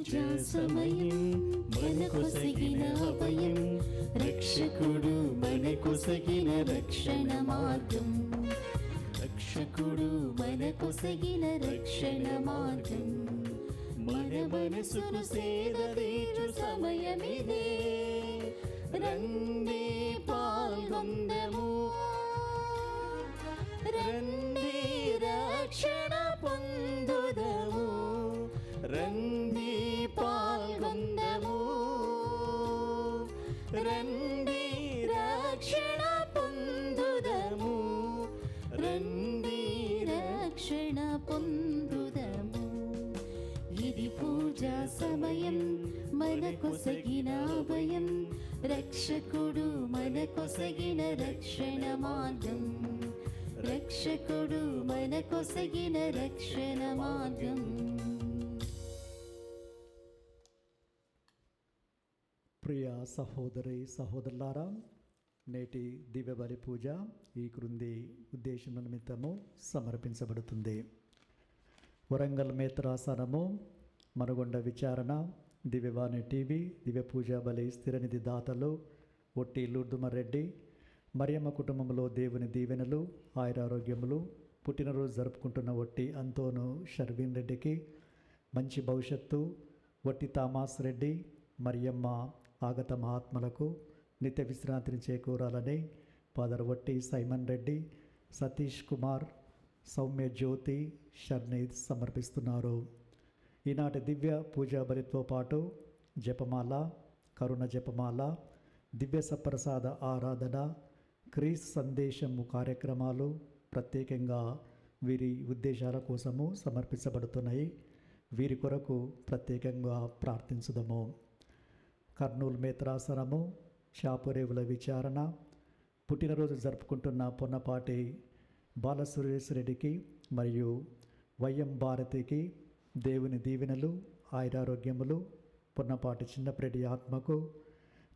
పూజా సమయం మనకొసగిన అభయం, రక్షకుడు మనకొసగిన రక్షణ మార్గం, రక్షకుడు మనకొసగిన రక్షణ మార్గం. మన మనసును సేదదీర్చు సమయమిదే, రండి పాల్గొందము, రండి రక్షణ పొందుదము, రండి పాల్గొందము, రండి రక్షణ పొందుదము, రండి రక్షణ పొందుదము. ఇది పూజా సమయం మనకొసగిన అభయం, రక్షకుడు మనకొసగిన రక్షణ మార్గం, రక్షకుడు మనకొసగిన రక్షణ మార్గం. ప్రియ సహోదరి సహోదరులారా, నేటి దివ్య బలి పూజ ఈ క్రింది ఉద్దేశం నిమిత్తము సమర్పించబడుతుంది. వరంగల్ మేత్రాసనము, మనగొండ విచారణ, దివ్యవాణి టీవీ, దివ్య పూజా బలి స్థిరనిధి దాతలు ఒట్టి లూర్దుమరెడ్డి, మరియమ్మ కుటుంబంలో దేవుని దీవెనలు, ఆయురారోగ్యములు, పుట్టినరోజు జరుపుకుంటున్న ఒట్టి అంతోను షర్వీన్ రెడ్డికి మంచి భవిష్యత్తు, ఒట్టి థామస్ రెడ్డి, మరియమ్మ ఆగత మహాత్మలకు నిత్య విశ్రాంతిని చేకూరాలని ఫాదర్ ఒట్టి సైమన్ రెడ్డి, సతీష్ కుమార్, సౌమ్య జ్యోతి, షర్నీద్ సమర్పిస్తున్నారు. ఈనాటి దివ్య పూజా బలితో పాటు జపమాల, కరుణ జపమాల, దివ్య సప్రసాద ఆరాధన, క్రీస్ సందేశము కార్యక్రమాలు ప్రత్యేకంగా వీరి ఉద్దేశాల కోసము సమర్పించబడుతున్నాయి. వీరి కొరకు ప్రత్యేకంగా ప్రార్థించుదము. కర్నూలు మేత్రాసనము, షాపురేవుల విచారణ, పుట్టినరోజు జరుపుకుంటున్న పొన్నపాటి బాలసురేశ్వరెడ్డికి మరియు వైఎం భారతికి దేవుని దీవెనలు, ఆయురారోగ్యములు, పొన్నపాటి చిన్నప్రెడ్డి ఆత్మకు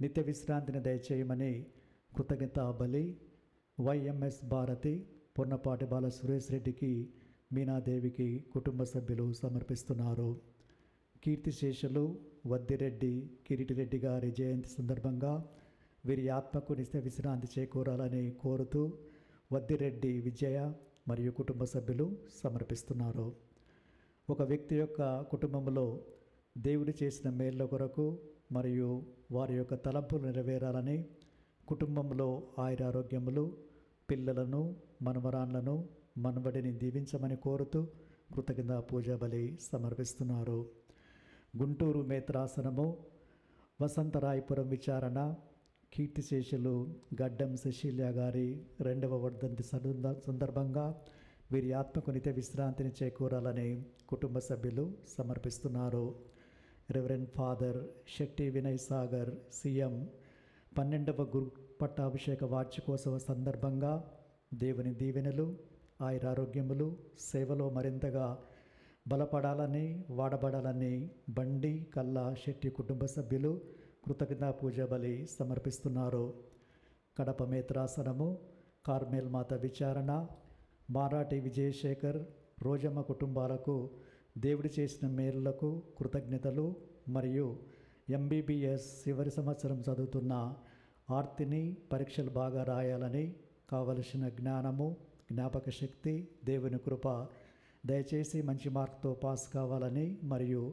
నిత్య విశ్రాంతిని దయచేయమని కృతజ్ఞతా బలి వైఎంఎస్ భారతి, పొన్నపాటి బాలసురేశ్వరెడ్డికి, మీనాదేవికి కుటుంబ సభ్యులు సమర్పిస్తున్నారు. కీర్తిశేషులు వద్దిరెడ్డి కిరీటిరెడ్డి గారి జయంతి సందర్భంగా వీరి ఆత్మకు నిత్య విశ్రాంతి చేకూరాలని కోరుతూ వద్దిరెడ్డి విజయ మరియు కుటుంబ సభ్యులు సమర్పిస్తున్నారు. ఒక వ్యక్తి యొక్క కుటుంబంలో దేవుడు చేసిన మేళ్ళ కొరకు మరియు వారి యొక్క తలంపులు నెరవేరాలని, కుటుంబంలో ఆయురారోగ్యములు, పిల్లలను, మనవరాళ్లను, మనవడిని దీవించమని కోరుతూ కృతజ్ఞతా పూజా బలి సమర్పిస్తున్నారు. గుంటూరు మేత్రాసనము, వసంతరాయపురం విచారణ, కీర్తిశేషులు గడ్డం సుశీల్య గారి 2వ వర్ధంతి సందర్భంగా వీరి ఆత్మకు నిత్య విశ్రాంతిని చేకూరాలని కుటుంబ సభ్యులు సమర్పిస్తున్నారు. Reverend father Shetty Vinay Sagar CM 12వ గురు పట్టాభిషేక వార్షికోత్సవ సందర్భంగా దేవుని దీవెనలు, ఆయురారోగ్యములు, సేవలో మరింతగా బలపడాలని, వాడబడాలని బండి కల్లా శెట్టి కుటుంబ సభ్యులు కృతజ్ఞతా పూజా బలి సమర్పిస్తున్నారు. కడప మేత్రాసనము, కార్మేల్ మాత విచారణ, మారాటి విజయశేఖర్, రోజమ్మ కుటుంబాలకు దేవుడు చేసిన మేలులకు కృతజ్ఞతలు మరియు ఎంబీబీఎస్ చివరి సంవత్సరం చదువుతున్న ఆర్తిని పరీక్షలు బాగా రాయాలని, కావలసిన జ్ఞానము, జ్ఞాపక శక్తి, దేవుని కృప దయచేసి మంచి మార్కుతో పాస్ కావాలని మరియు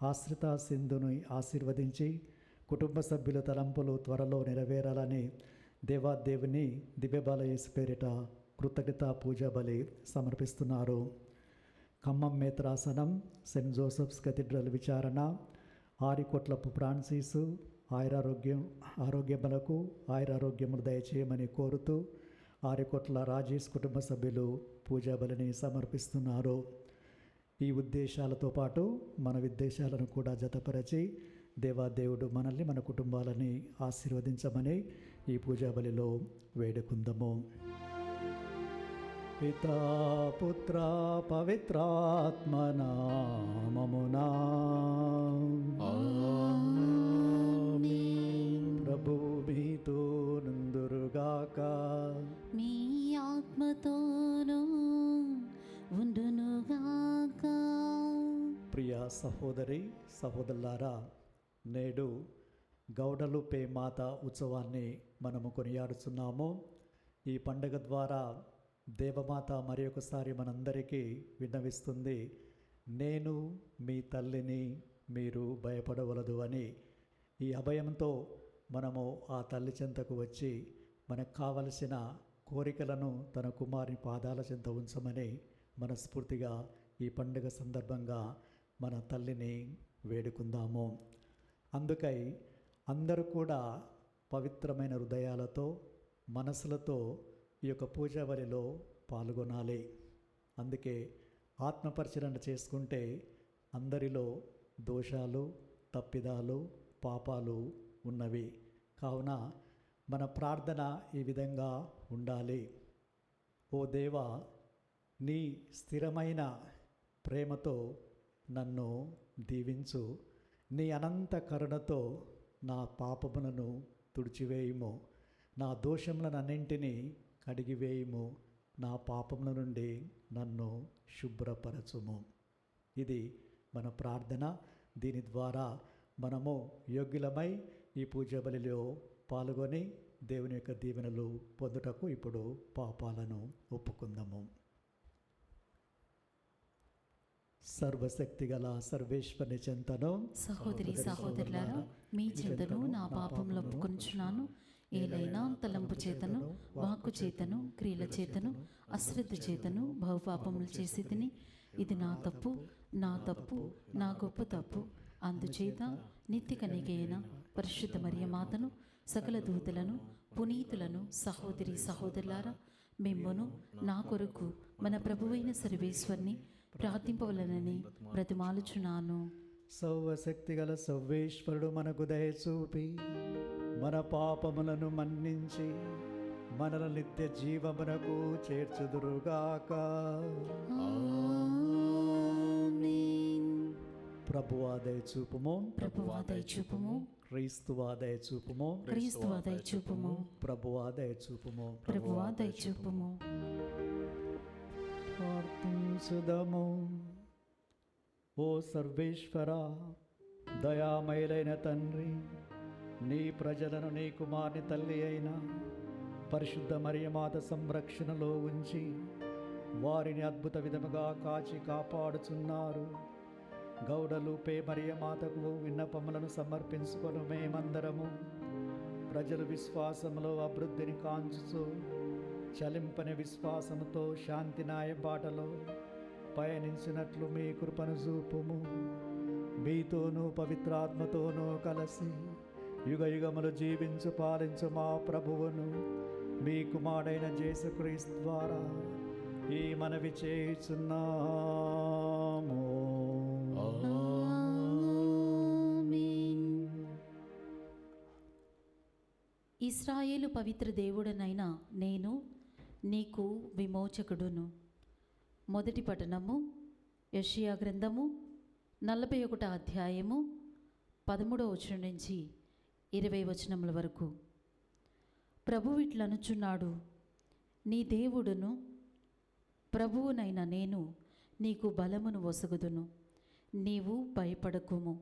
ఆశ్రిత సింధుని ఆశీర్వదించి కుటుంబ సభ్యుల తలంపులు త్వరలో నెరవేరాలని దేవాదేవుని దివ్యబాల యేసు పేరిట కృతజ్ఞతా పూజా బలి సమర్పిస్తున్నారు. ఖమ్మం మేత్రాసనం, సెయింట్ జోసెఫ్స్ కథీడ్రల్ విచారణ, ఆరికొట్లపు ఫ్రాన్సిస్ ఆరోగ్యములకు ఆయురారోగ్యములు దయచేయమని కోరుతూ ఆరికొట్ల రాజేష్ కుటుంబ సభ్యులు పూజా బలిని సమర్పిస్తున్నారు. ఈ ఉద్దేశాలతో పాటు మన ఉద్దేశాలను కూడా జతపరచి దేవాదేవుడు మనల్ని, మన కుటుంబాలని ఆశీర్వదించమని ఈ పూజా బలిలో వేడుకుందాము. పితా పుత్ర పవిత్రాత్మ నామమునా ప్రభువు మీతో నుందురుగాక, మీ ఆత్మతోనూ ఉండునుగాక. ప్రియ సహోదరి సహోదరులారా, నేడు గౌడలు పేమాత ఉత్సవాన్ని మనము కొనియాడుతున్నాము. ఈ పండుగ ద్వారా దేవమాత మరి ఒకసారి మనందరికీ విన్నవిస్తుంది, నేను మీ తల్లిని, మీరు భయపడవలదు అని. ఈ అభయంతో మనము ఆ తల్లి చెంతకు వచ్చి మనకు కావలసిన కోరికలను తన కుమారుని పాదాల చెంత ఉంచమని మనస్ఫూర్తిగా ఈ పండుగ సందర్భంగా మన తల్లిని వేడుకుందాము. అందుకై అందరూ కూడా పవిత్రమైన హృదయాలతో, మనసులతో ఈ యొక్క పూజా బలిలో పాల్గొనాలి. అందుకే ఆత్మపరిశీలన చేసుకుంటే అందరిలో దోషాలు, తప్పిదాలు, పాపాలు ఉన్నవి. కావున మన ప్రార్థన ఈ విధంగా ఉండాలి. ఓ దేవా, నీ స్థిరమైన ప్రేమతో నన్ను దీవించు. నీ అనంత కరుణతో నా పాపములను తుడిచివేయుము. నా దోషములనన్నింటినీ కడిగివేయుము. నా పాపముల నుండి నన్ను శుభ్రపరచుము. ఇది మన ప్రార్థన. దీని ద్వారా మనము యోగ్యులమై ఈ పూజా బలిలో పాల్గొని దేవుని యొక్క దీవెనలు పొందుటకు ఇప్పుడు పాపాలను ఒప్పుకుందాము. సర్వశక్తిగల సర్వేశ్వరుని చెంతను, సహోదరి సహోదరులారా, మీ చెంతను నా పాపములు ఒప్పుకొనుచున్నాను. ఏలైనా తలంపు చేతను, వాక్కు చేతను, క్రియల చేతను, అశ్రద్ధ చేతను బహుపాపములు చేసి తిని, ఇది నా తప్పు, నా గొప్ప తప్పు. అందుచేత నిత్య కన్యకైన పరిశుద్ధ మరియమాతను, సకల దూతలను, పునీతులను, సహోదరి సహోదరులారా, మిమ్మును నా కొరకు మన ప్రభువైన సర్వేశ్వరుని ప్రార్థింపవలనని బ్రతిమాలుచున్నాను. సర్వశక్తిగల సర్వేశ్వరుడు మనకు దయచూపి మన పాపములను మన్నించి మనల నిత్య జీవమునకు చేర్చుదురుగాక. ఆమేన్. ప్రభువా దయచూపుము, ప్రభువా దయచూపుము, క్రీస్తువా దయచూపుము, క్రీస్తువా దయచూపుము, ప్రభువా దయచూపుము. ప్రభువా దయచూపుము. ప్రార్థించుదము. ఓ సర్వేశ్వర, దయామయులైన తండ్రి, నీ ప్రజలను నీ కుమారుని తల్లి అయిన పరిశుద్ధ మరియమాత సంరక్షణలో ఉంచి వారిని అద్భుత విధముగా కాచి కాపాడుచున్నారు. గౌడలు పే మరియమాతకు విన్నపములను సమర్పించుకొని మేమందరము ప్రజలు విశ్వాసములో అభివృద్ధిని కాంచుచు చలింపని విశ్వాసముతో శాంతినాయ బాటలో పయనించినట్లు మీ కృపను చూపుము. మీతోనూ పవిత్రాత్మతోనూ కలిసి యుగ యుగములు జీవించు పాలించు మా ప్రభువును మీ కుమారుడైన యేసుక్రీస్తు ద్వారా ఈ మనవి చేయుచున్నాము. ఆమేన్. ఇశ్రాయేలు పవిత్ర దేవుడనైన నేను నీకు విమోచకుడును. మొదటి పఠనము యెషయా గ్రంథము 41వ అధ్యాయము 13వ వచనం నుంచి 20వ వచనముల వరకు. ప్రభువు ఇట్లనుచున్నాడు, నీ దేవుడును ప్రభువునైన నేను నీకు బలమును ఒసగుదును. నీవు భయపడకుము,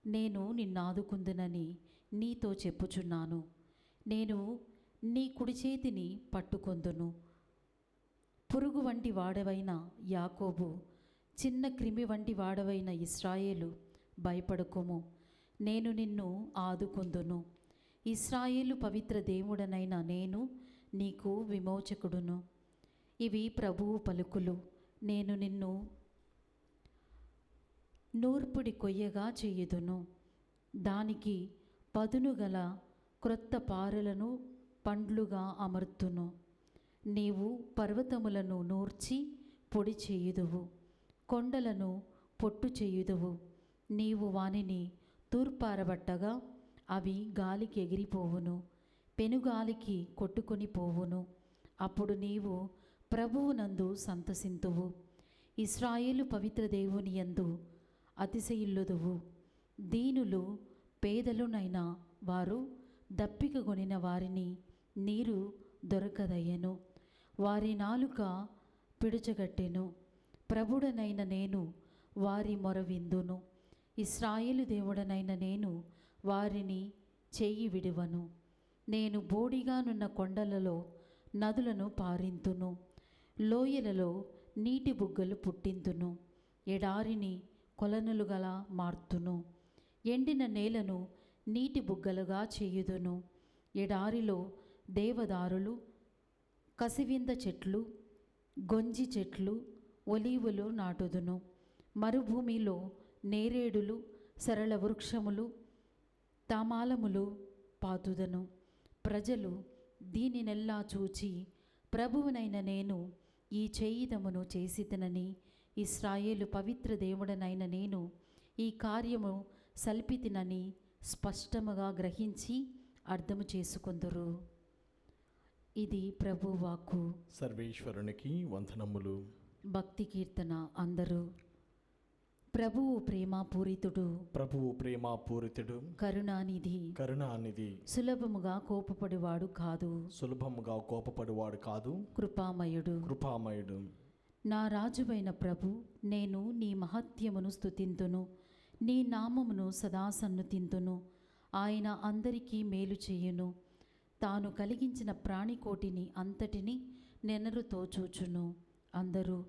నేను నిన్నాదుకుందునని నీతో చెప్పుచున్నాను. నేను నీ కుడి చేతిని పట్టుకొందును. పురుగు వంటి వాడవైన యాకోబు, చిన్న క్రిమి వంటి వాడవైన ఇశ్రాయేలు, భయపడకుము, నేను నిన్ను ఆదుకొందును. ఇశ్రాయేలు పవిత్ర దేవుడనైన నేను నీకు విమోచకుడును. ఇవి ప్రభువు పలుకులు. నేను నిన్ను నూర్పుడి కొయ్యగా చేయుదును. దానికి పదును గల క్రొత్త పారలను పండ్లుగా అమర్తును. నీవు పర్వతములను నూర్చి పొడి చేయుదువు, కొండలను పొట్టు చేయుదువు. నీవు వానిని తూర్పారబట్టగా అవి గాలికి ఎగిరిపోవును, పెనుగాలికి కొట్టుకొని పోవును. అప్పుడు నీవు ప్రభువునందు సంతసింతువు, ఇశ్రాయేలు పవిత్ర దేవుని యందు అతిశయిల్లుదువు. దీనులు పేదలునైన వారు దప్పికగొనిన వారిని నీరు దొరకదయ్యెను. వారి నాలుక పిడుచగట్టెను. ప్రభుడనైన నేను వారి మొర విందును. ఇశ్రాయేలు దేవుడనైన నేను వారిని చెయ్యి విడువను. నేను బోడిగానున్న కొండలలో నదులను పారింతును, లోయలలో నీటి బుగ్గలు పుట్టింతును, ఎడారిని కొలనులుగల మార్తును, ఎండిన నేలను నీటి బుగ్గలుగా చేయుదును. ఎడారిలో దేవదారులు, కసివింద చెట్లు, గొంజి చెట్లు, ఒలీవులు నాటుదును. మరుభూమిలో నేరేడులు, సరళ వృక్షములు, తామాలములు పాతుదను. ప్రజలు దీనినెల్లా చూచి, ప్రభువునైన నేను ఈ చేయిదమును చేసిదనని, ఇశ్రాయేలు పవిత్ర దేవుడనైన నేను ఈ కార్యము సల్పితినని స్పష్టముగా గ్రహించి అర్థము చేసుకొందురు. ఇది ప్రభువాక్కు. సర్వేశ్వరునికి వందనములు. భక్తి కీర్తన. అందరూ. ప్రభువు ప్రేమపూరితుడు, ప్రభువు ప్రేమపూరితుడు, కరుణానిధి, కరుణానిధి, సులభముగా కోపపడివాడు కాదు, సులభముగా కోపపడువాడు కాదు, కృపామయుడు. కృపామయుడు. నా రాజువైన ప్రభు, నేను నీ మహత్యమును స్తుతింతును, నీ నామమును సదా సన్నుతింతును. ఆయన అందరికీ మేలు చేయును, తాను కలిగించిన ప్రాణికోటిని అంతటిని నెనరుతో చూచును. అందరూ.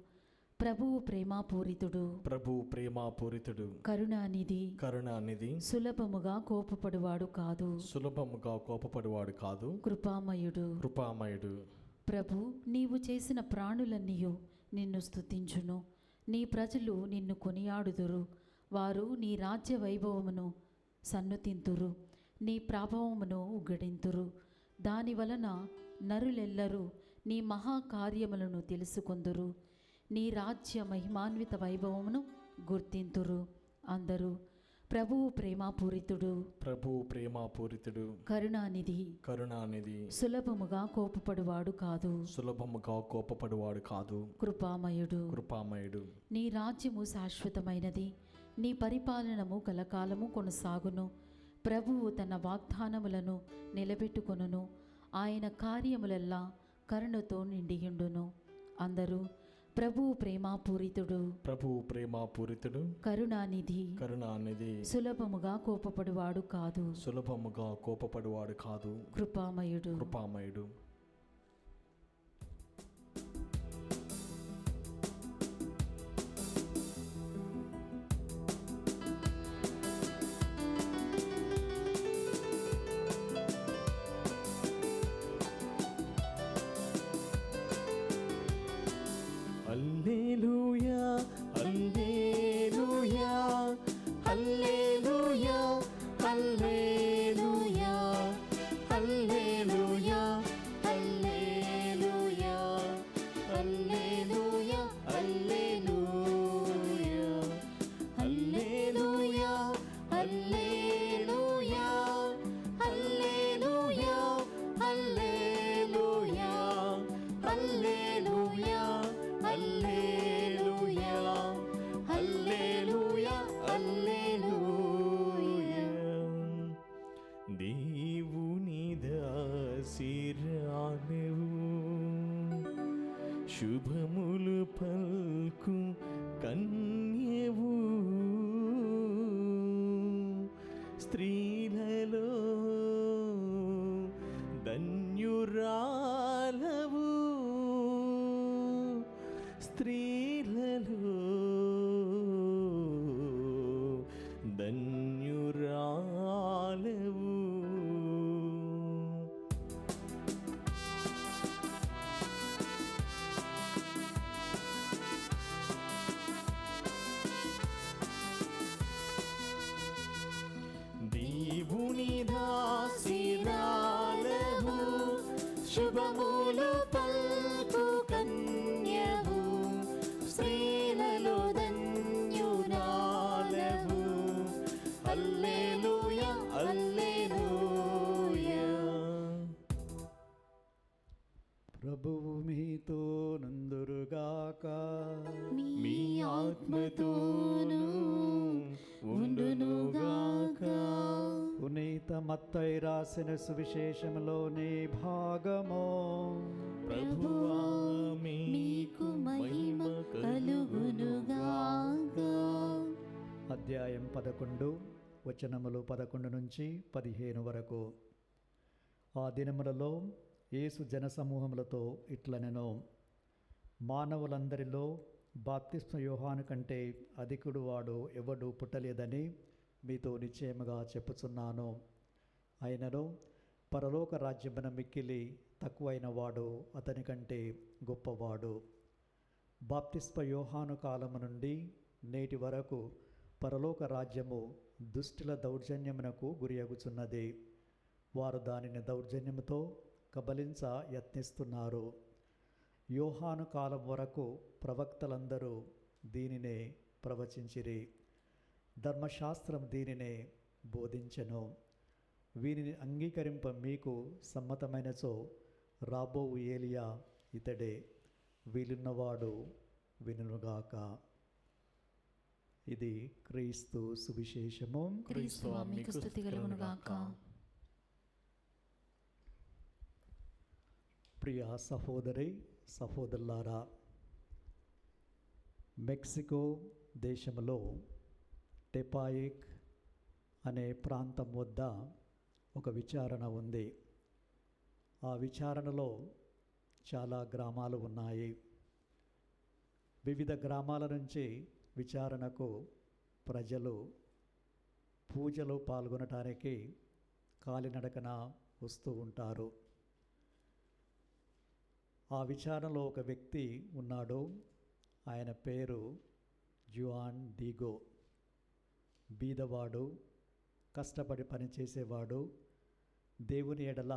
ప్రభువు ప్రేమపూరితుడు, ప్రభువు ప్రేమపూరితుడు, కరుణానిధి, కరుణానిధి, సులభముగా కోపపడువాడు కాదు, సులభముగా కోపపడువాడు కాదు, కృపామయుడు. కృపామయుడు. ప్రభు, నీవు చేసిన ప్రాణులన్నీయు నిన్ను స్తుతించును, నీ ప్రజలు నిన్ను కొనియాడుదురు. వారు నీ రాజ్య వైభవమును సన్నుతింతురు, నీ ప్రభావమును ఉగ్గడింతురు. దానివలన నరులెల్లరూ నీ మహాకార్యములను తెలుసుకొందురు, నీ రాజ్య మహిమాన్విత వైభవమును గుర్తింతురు. అందరూ. ప్రభువు ప్రేమపూరితుడు, ప్రభువు ప్రేమపూరితుడు, కరుణానిధి, కరుణానిధి, సులభముగా కోపపడువాడు కాదు, సులభముగా కోపపడువాడు కాదు, కృపామయుడు. కృపామయుడు. నీ రాజ్యము శాశ్వతమైనది, నీ పరిపాలనము కలకాలము కొనసాగును. ప్రభువు తన వాగ్దానములను నిలబెట్టుకొనును, ఆయన కార్యములెల్లా కరుణతో నిండియుండును. అందరూ. ప్రభువు ప్రేమపూరితుడు, ప్రభువు ప్రేమపూరితుడు, కరుణానిధి, కరుణానిధి, సులభముగా కోపపడువాడు కాదు, సులభముగా కోపపడువాడు కాదు, కృపామయుడు. కృపామయుడు. హల్లెలూయా, హల్లెలూయా, హల్లెలూయా, హల్లెలూయా, హల్లెలూయా, హల్లెలూయా, హల్లెలూయా, హల్లెలూయా, హల్లెలూయా, హల్లెలూయా, హల్లెలూయా, హల్లెలూయా, హల్లెలూయా, హల్లెలూయా, హల్లెలూయా, హల్లెలూయా. దేవుని దాసిరానెవు, శుభములు పల్కు కన్యవు, స్త్రీలలో ధన్యురాలవు, స్త్రీలలో ధన్యురాలవు. దేవుని దాసిరాలవు, శుభములు పల్కు కన్యవు, స్త్రీలలో ధన్యురాలవు. హల్లెలూయా, హల్లెలూయా. ప్రభువు మీతో నందురుగాక, మీ ఆత్మతోను ఉండునుగాక. పునీత మత్తయి రాసిన సువిశేషములోని భాగము. ప్రభువా, మీకు మహిమ కలుగునుగాక. అధ్యాయం 11 వచనములు 11 నుంచి 15 వరకు. ఆ దినములలో యేసు జనసమూహములతో ఇట్లనెను, మానవులందరిలో బాప్తిస్మ యోహాను కంటే అధికుడు వాడు ఎవడు పుట్టలేదని మీతో నిశ్చయముగా చెప్పుచున్నాను. అయినను పరలోక రాజ్యమున మిక్కిలి తక్కువైన వాడు అతని కంటే గొప్పవాడు. బాప్తిస్మ యోహాను కాలము నుండి నేటి వరకు పరలోక రాజ్యము దుష్టుల దౌర్జన్యమునకు గురియగుచున్నది. వారు దానిని దౌర్జన్యముతో కబలించ యత్నిస్తున్నారు. యోహాను కాలం వరకు ప్రవక్తలందరూ దీనినే ప్రవచించిరి. ధర్మశాస్త్రం దీనినే బోధించెను. వీనిని అంగీకరింప మీకు సమ్మతమైనచో రాబోవు ఏలియా ఇతడే. వీలున్నవాడు వినుగాక. ఇది క్రీస్తు సువిశేషము. క్రీస్తువా మీకు స్తుతి కలుగునుగాక. ప్రియ సహోదరి సహోదరులారా, మెక్సికో దేశంలో టెపాయిక్ అనే ప్రాంతం వద్ద ఒక విచారణ ఉంది. ఆ విచారణలో చాలా గ్రామాలు ఉన్నాయి. వివిధ గ్రామాల నుంచి విచారణకు ప్రజలు పూజలో పాల్గొనటానికి కాలినడకన వస్తూ ఉంటారు. ఆ విచారణలో ఒక వ్యక్తి ఉన్నాడు. ఆయన పేరు జువాన్ డీగో. బీదవాడు, కష్టపడి పనిచేసేవాడు, దేవుని ఎడల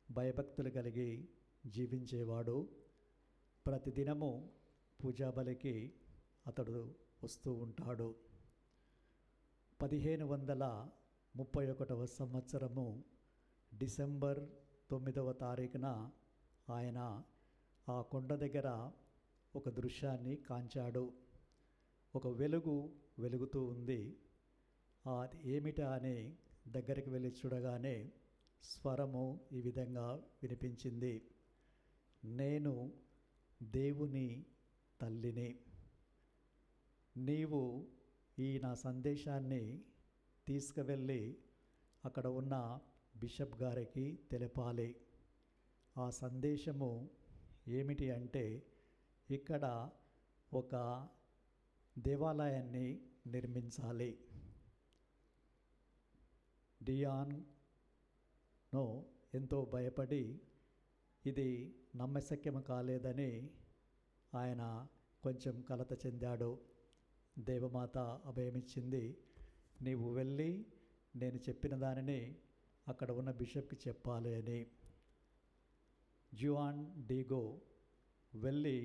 భయభక్తులు కలిగి జీవించేవాడు. ప్రతిదినము పూజాబలికి అతడు వస్తూ ఉంటాడు. 1531 సంవత్సరము డిసెంబర్ 9వ తారీఖున ఆయన ఆ కొండ దగ్గర ఒక దృశ్యాన్ని కాంచాడు. ఒక వెలుగు వెలుగుతూ ఉంది. అది ఏమిటా అని దగ్గరికి వెళ్ళి చూడగానే స్వరము ఈ విధంగా వినిపించింది, నేను దేవుని తల్లిని. నీవు ఈ నా సందేశాన్ని తీసుకువెళ్ళి అక్కడ ఉన్న బిషప్ గారికి తెలపాలి. ఆ సందేశము ఏమిటి అంటే, ఇక్కడ ఒక దేవాలయాన్ని నిర్మించాలి. డియాన్‌నో ఎంతో భయపడి ఇది నమ్మశక్యం కాలేదని ఆయన కొంచెం కలత చెందాడు. దేవమాత అభయమిచ్చింది, నీవు వెళ్ళి నేను చెప్పిన దానిని అక్కడ ఉన్న బిషప్కి చెప్పాలి అని. జువాన్ డీగో వెళ్ళి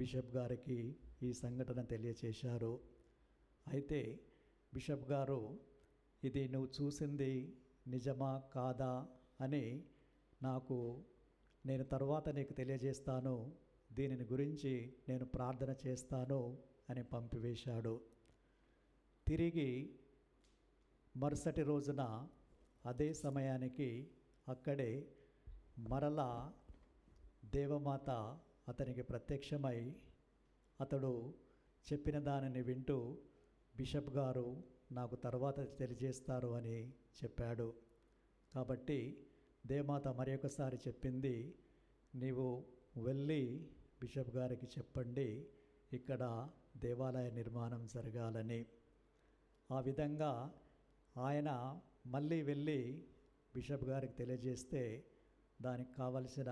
బిషప్ గారికి ఈ సంఘటన తెలియచేశారు. అయితే బిషప్ గారు, ఇది నువ్వు చూసింది నిజమా కాదా అని నేను తర్వాత నీకు తెలియజేస్తాను, దీనిని గురించి నేను ప్రార్థన చేస్తాను అని పంపివేశాడు. తిరిగి మరుసటి రోజున అదే సమయానికి అక్కడే మరలా దేవమాత అతనికి ప్రత్యక్షమై అతడు చెప్పిన దానిని వింటూ బిషప్ గారు నాకు తర్వాత తెలియజేస్తారు అని చెప్పాడు. కాబట్టి దేవమాత మరి ఒకసారి చెప్పింది, నీవు వెళ్ళి బిషప్ గారికి చెప్పండి ఇక్కడ దేవాలయ నిర్మాణం జరగాలని. ఆ విధంగా ఆయన మళ్ళీ వెళ్ళి బిషప్ గారికి తెలియజేస్తే దానికి కావలసిన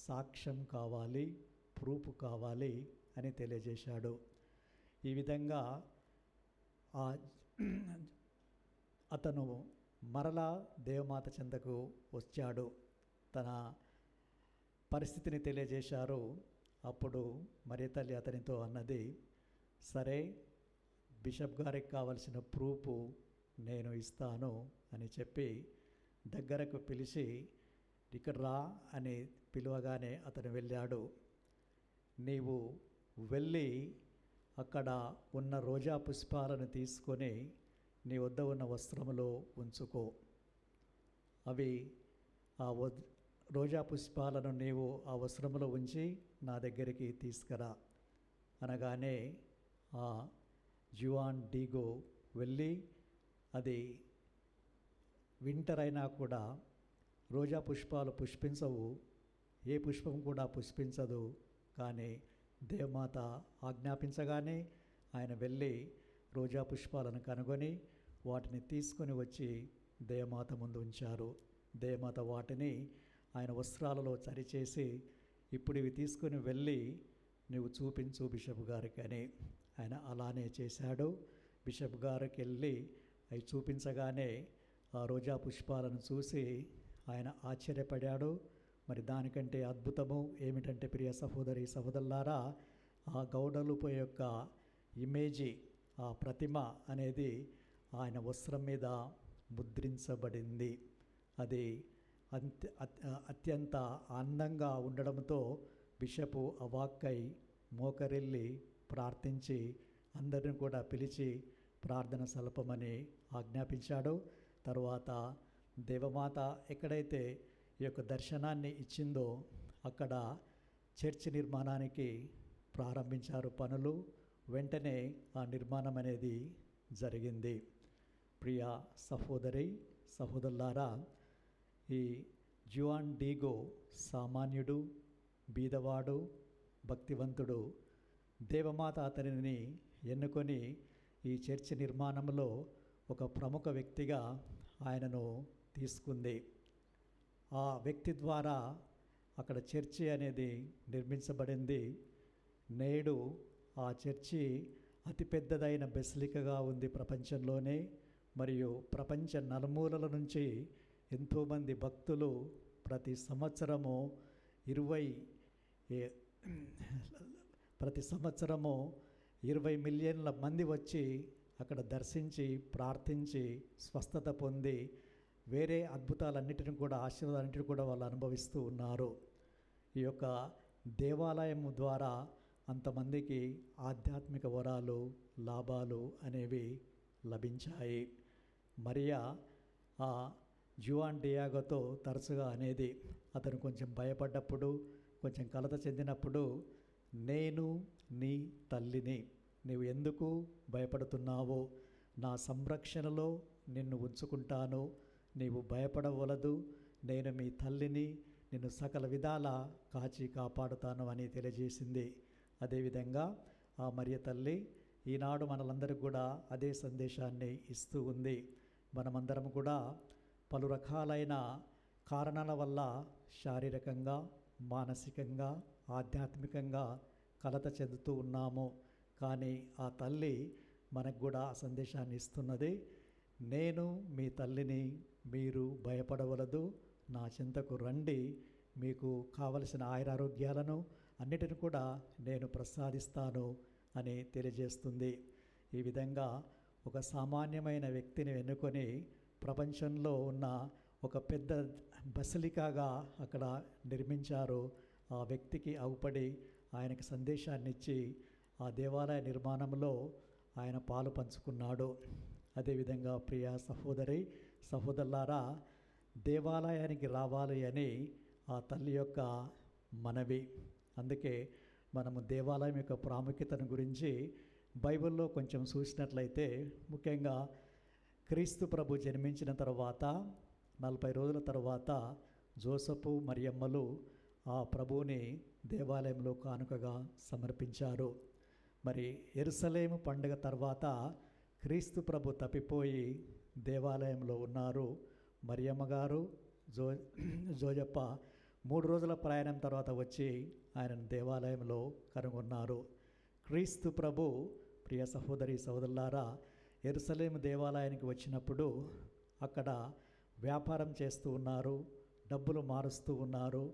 సాక్ష్యం కావాలి, ప్రూఫ్ కావాలి అని తెలియజేశాడు. ఈ విధంగా అతను మరలా దేవమాత చెంతకు వచ్చాడు. తన పరిస్థితిని తెలియజేశారు. అప్పుడు మరియ తల్లి అతనితో అన్నది, సరే బిషప్ గారికి కావలసిన ప్రూఫ్ నేను ఇస్తాను అని చెప్పి దగ్గరకు పిలిచి ఇక్కడ రా అని పిలవగానే అతను వెళ్ళాడు. నీవు వెళ్ళి అక్కడ ఉన్న రోజా పుష్పాలను తీసుకొని నీ వద్ద ఉన్న వస్త్రములో ఉంచుకో. అవి రోజా పుష్పాలను నీవు ఆ వస్త్రములో ఉంచి నా దగ్గరికి తీసుకురా అనగానే ఆ జువాన్ డీగో వెళ్ళి అది వింటర్ అయినా కూడా రోజా పుష్పాలు పుష్పించవు, ఏ పుష్పం కూడా పుష్పించదు. కానీ దేవమాత ఆజ్ఞాపించగానే ఆయన వెళ్ళి రోజా పుష్పాలను కనుగొని వాటిని తీసుకొని వచ్చి దేవమాత ముందు ఉంచారు. దేవమాత వాటిని ఆయన వస్త్రాలలో చరిచేసి, ఇప్పుడు ఇవి తీసుకొని వెళ్ళి నువ్వు చూపించు బిషప్ గారికి అని. ఆయన అలానే చేశాడు. బిషప్ గారికి వెళ్ళి అవి చూపించగానే ఆ రోజా పుష్పాలను చూసి ఆయన ఆశ్చర్యపడాడు. మరి దానికంటే అద్భుతము ఏమిటంటే ప్రియ సహోదరి సహోదరులారా, ఆ గౌడలుపు యొక్క ఇమేజి, ఆ ప్రతిమ అనేది ఆయన వస్త్రం మీద ముద్రించబడింది. అది అత్యంత అందంగా ఉండడంతో బిషపు అవాక్కై మోకరిల్లి ప్రార్థించి అందరిని కూడా పిలిచి ప్రార్థన సలపమని ఆజ్ఞాపించాడు. తరువాత దేవమాత ఎక్కడైతే ఈ యొక్క దర్శనాన్ని ఇచ్చిందో అక్కడ చర్చి నిర్మాణానికి ప్రారంభించారు పనులు. వెంటనే ఆ నిర్మాణం అనేది జరిగింది. ప్రియ సహోదరి సహోదరులారా, ఈ జువాన్ డీగో సామాన్యుడు, బీదవాడు, భక్తివంతుడు. దేవమాత అతనిని ఎన్నుకొని ఈ చర్చి నిర్మాణంలో ఒక ప్రముఖ వ్యక్తిగా ఆయనను తీసుకుంది. ఆ వ్యక్తి ద్వారా అక్కడ చర్చి అనేది నిర్మించబడింది. నేడు ఆ చర్చి అతిపెద్దదైన బెసిలికగా ఉంది ప్రపంచంలోనే. మరియు ప్రపంచ నలుమూలల నుంచి ఎంతోమంది భక్తులు ప్రతి సంవత్సరము 20 మిలియన్ల మంది వచ్చి అక్కడ దర్శించి ప్రార్థించి స్వస్థత పొంది వేరే అద్భుతాలన్నిటిని కూడా ఆశీర్వాదాలన్నిటిని కూడా వాళ్ళు అనుభవిస్తూ ఉన్నారు. ఈ యొక్క దేవాలయం ద్వారా అంతమందికి ఆధ్యాత్మిక వరాలు, లాభాలు అనేవి లభించాయి. మరియా ఆ జువాన్ డియాగోతో తరచుగా అనేది, అతను కొంచెం భయపడ్డప్పుడు, కొంచెం కలత చెందినప్పుడు, నేను నీ తల్లిని, నీవు ఎందుకు భయపడుతున్నావో, నా సంరక్షణలో నిన్ను ఉంచుకుంటాను, నీవు భయపడవలదు, నేను మీ తల్లిని, నిన్ను సకల విధాల కాచి కాపాడుతాను అని తెలియజేసింది. అదేవిధంగా ఆ మరియ తల్లి ఈనాడు మనలందరికీ కూడా అదే సందేశాన్ని ఇస్తూ ఉంది. మనమందరం కూడా పలు రకాలైన కారణాల వల్ల శారీరకంగా, మానసికంగా, ఆధ్యాత్మికంగా కలత చెందుతూ ఉన్నాము. కానీ ఆ తల్లి మనకు కూడా ఆ సందేశాన్ని ఇస్తున్నది. నేను మీ తల్లిని, మీరు భయపడవలదు, నా చింతకు రండి, మీకు కావలసిన ఆయురారోగ్యాలను అన్నిటిని కూడా నేను ప్రసాదిస్తాను అని తెలియజేస్తుంది. ఈ విధంగా ఒక సామాన్యమైన వ్యక్తిని ఎన్నుకొని ప్రపంచంలో ఉన్న ఒక పెద్ద బసిలికాగా అక్కడ నిర్మించారు. ఆ వ్యక్తికి అవుపడి ఆయనకి సందేశాన్ని ఇచ్చి ఆ దేవాలయ నిర్మాణంలో ఆయన పాలు పంచుకున్నాడు. అదేవిధంగా ప్రియ సహోదరి సహోదరులారా, దేవాలయానికి రావాలి అని ఆ తల్లి యొక్క మనవి. అందుకే మనము దేవాలయం యొక్క ప్రాముఖ్యతను గురించి బైబిల్లో కొంచెం చూసినట్లయితే, ముఖ్యంగా క్రీస్తు ప్రభు జన్మించిన తర్వాత 40 రోజుల తర్వాత జోసపు మరియమ్మలు ఆ ప్రభువుని దేవాలయంలో కానుకగా సమర్పించారు. మరి యెరూషలేము పండుగ తర్వాత క్రీస్తు ప్రభు తప్పిపోయి దేవాలయంలో ఉన్నారు. మరియమ్మ గారు జోజప్ప 3 రోజుల ప్రయాణం తర్వాత వచ్చి ఆయనను దేవాలయంలో కనుగొన్నారు. క్రీస్తు ప్రభు, ప్రియ సహోదరి సహోదరులారా, యెరూషలేము దేవాలయానికి వచ్చినప్పుడు అక్కడ వ్యాపారం చేస్తూ ఉన్నారు, డబ్బులు మారుస్తూ ఉన్నారు.